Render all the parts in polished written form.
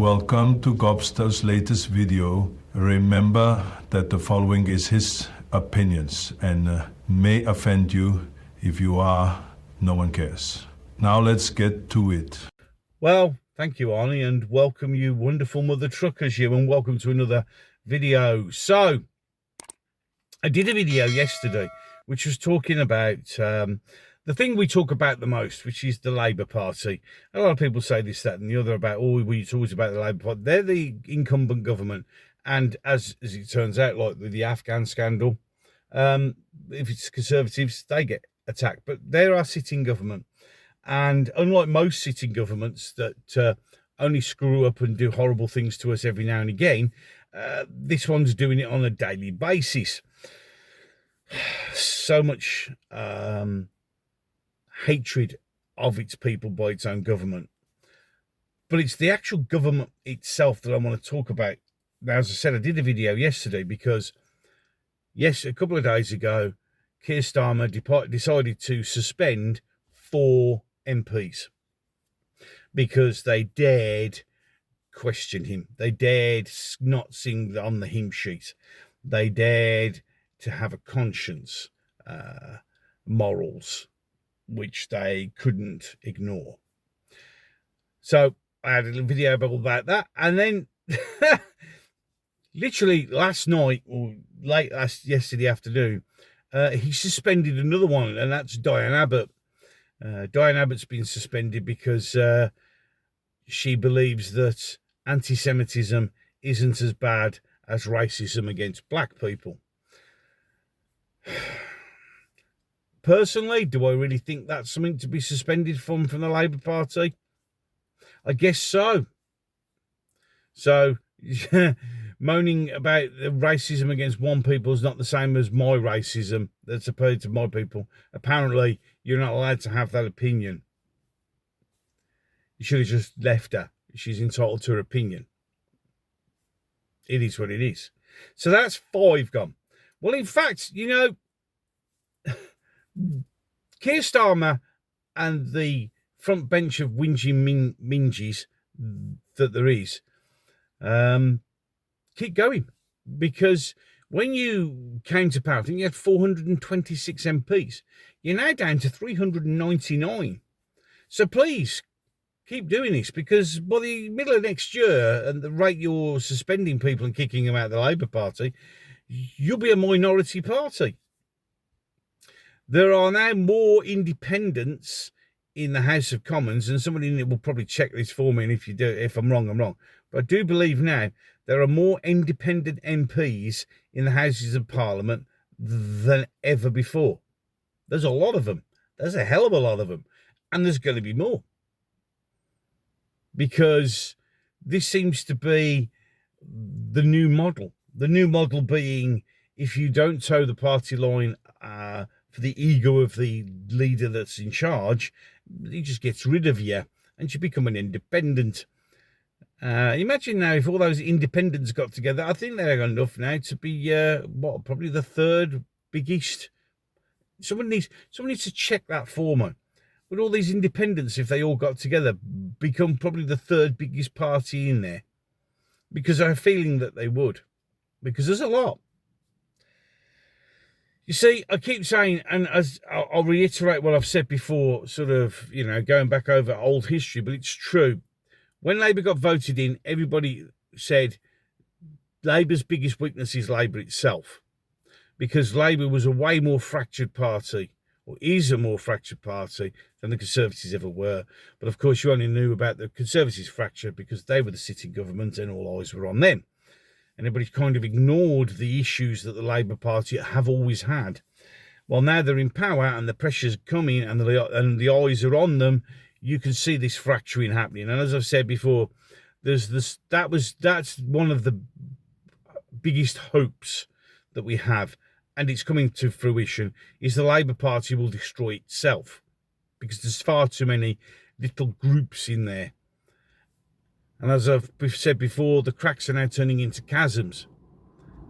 Welcome to Gobster's latest video. Remember that the following is his opinions and may offend you. If you are, no one cares. Now let's get to it. Well, thank you, Arnie, and welcome you wonderful mother truckers, you, and welcome to another video. So, I did a video yesterday which was talking about the thing we talk about the most, which is the Labour Party. A lot of people say this, that, and the other about, it's always about the Labour Party. They're the incumbent government, and as it turns out, like with the Afghan scandal, if it's Conservatives, they get attacked. But they're our sitting government. And unlike most sitting governments that only screw up and do horrible things to us every now and again, this one's doing it on a daily basis. So much hatred of its people by its own government. But it's the actual government itself that I want to talk about. Now, as I said, I did a video yesterday because, yes, a couple of days ago, Herr Starmer decided to suspend 4 MPs because they dared question him. They dared not sing on the hymn sheet. They dared to have a conscience, morals, which they couldn't ignore. So I had a little video about that. And then literally last night or yesterday afternoon, he suspended another one, and that's Diane Abbott. Diane Abbott's been suspended because she believes that anti-Semitism isn't as bad as racism against black people. Personally, do I really think that's something to be suspended from the Labour Party? I guess so. So, moaning about the racism against one people is not the same as my racism that's applied to my people. Apparently, you're not allowed to have that opinion. You should have just left her. She's entitled to her opinion. It is what it is. So that's 5 gone. Well, in fact, you know, Keir Starmer and the front bench of whinging minges that there is, keep going. Because when you came to power, I think you had 426 MPs. You're now down to 399. So please, keep doing this, because by the middle of next year, and the rate you're suspending people and kicking them out of the Labour Party, you'll be a minority party. There are now more independents in the House of Commons, and somebody will probably check this for me, and if I'm wrong, I'm wrong. But I do believe now there are more independent MPs in the Houses of Parliament than ever before. There's a lot of them. There's a hell of a lot of them. And there's going to be more. Because this seems to be the new model. The new model being, if you don't toe the party line for the ego of the leader that's in charge, he just gets rid of you and you become an independent. Imagine now if all those independents got together. I think they're enough now to be probably the 3rd biggest. Someone needs to check that for me. Would all these independents, if they all got together, become probably the 3rd biggest party in there? Because I have a feeling that they would. Because there's a lot. You see, I keep saying, and as I'll reiterate what I've said before, sort of, you know, going back over old history, but it's true. When Labour got voted in, everybody said Labour's biggest weakness is Labour itself. Because Labour was a way more fractured party, or is a more fractured party than the Conservatives ever were. But of course, you only knew about the Conservatives' fracture because they were the sitting government and all eyes were on them. And everybody kind of ignored the issues that the Labour Party have always had. Well, now they're in power and the pressure's coming and the eyes are on them, you can see this fracturing happening. And as I've said before, that's one of the biggest hopes that we have, and it's coming to fruition, is the Labour Party will destroy itself, because there's far too many little groups in there. And as I've said before, the cracks are now turning into chasms.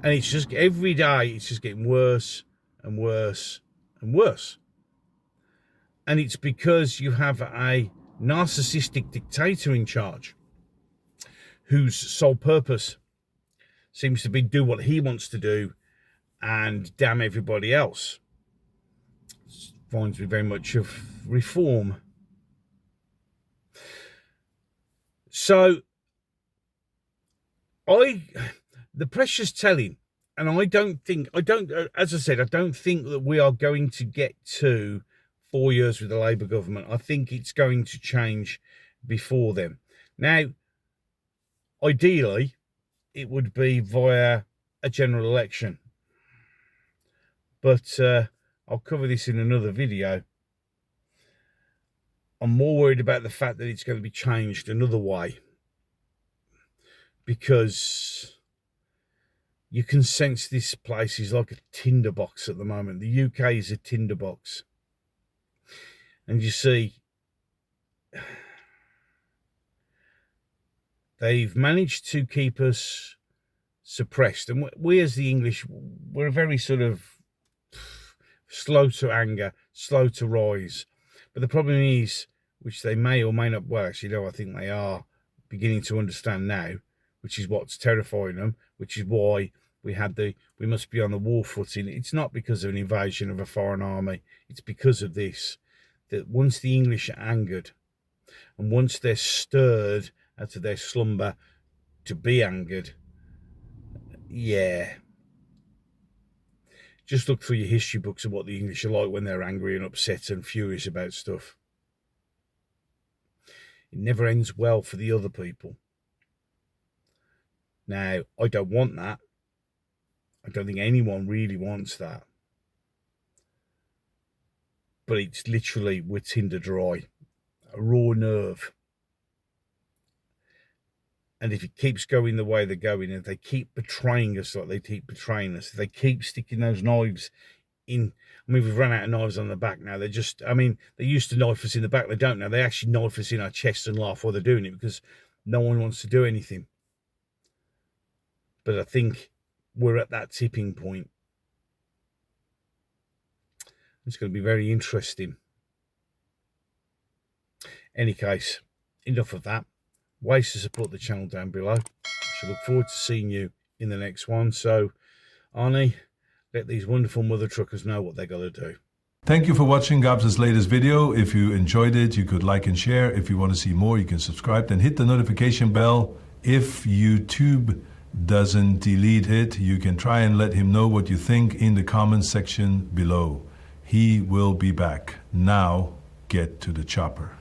And it's just, every day, it's just getting worse and worse and worse. And it's because you have a narcissistic dictator in charge whose sole purpose seems to be do what he wants to do and damn everybody else. Reminds me very much of Reform. So the pressure's telling, and as I said, I don't think that we are going to get to 4 years with the Labour government. I think it's going to change before then. Now, ideally, it would be via a general election, but I'll cover this in another video. I'm more worried about the fact that it's going to be changed another way, because you can sense this place is like a tinderbox at the moment. The UK is a tinderbox. And you see, they've managed to keep us suppressed. And we as the English, we're very sort of slow to anger, slow to rise. But the problem is, which they may or may not, well, actually, no, I think they are beginning to understand now, which is what's terrifying them, which is why we must be on the war footing. It's not because of an invasion of a foreign army. It's because of this, that once the English are angered, and once they're stirred out of their slumber to be angered, yeah. Just look through your history books of what the English are like when they're angry and upset and furious about stuff. It never ends well for the other people. Now, I don't want that. I don't think anyone really wants that. But it's literally, we're tinder dry, a raw nerve. And if it keeps going the way they're going, if they keep betraying us like they keep betraying us, if they keep sticking those knives in, I mean, we've run out of knives on the back now. They're just, I mean, they used to knife us in the back. They don't now. They actually knife us in our chest and laugh while they're doing it because no one wants to do anything. But I think we're at that tipping point. It's going to be very interesting. Any case, enough of that. Ways to support the channel down below. I shall look forward to seeing you in the next one. So, Arnie, let these wonderful mother truckers know what they got to do. Thank you for watching Gabs' latest video. If you enjoyed it, you could like and share. If you want to see more, you can subscribe. Then hit the notification bell. If YouTube doesn't delete it, you can try and let him know what you think in the comments section below. He will be back. Now, get to the chopper.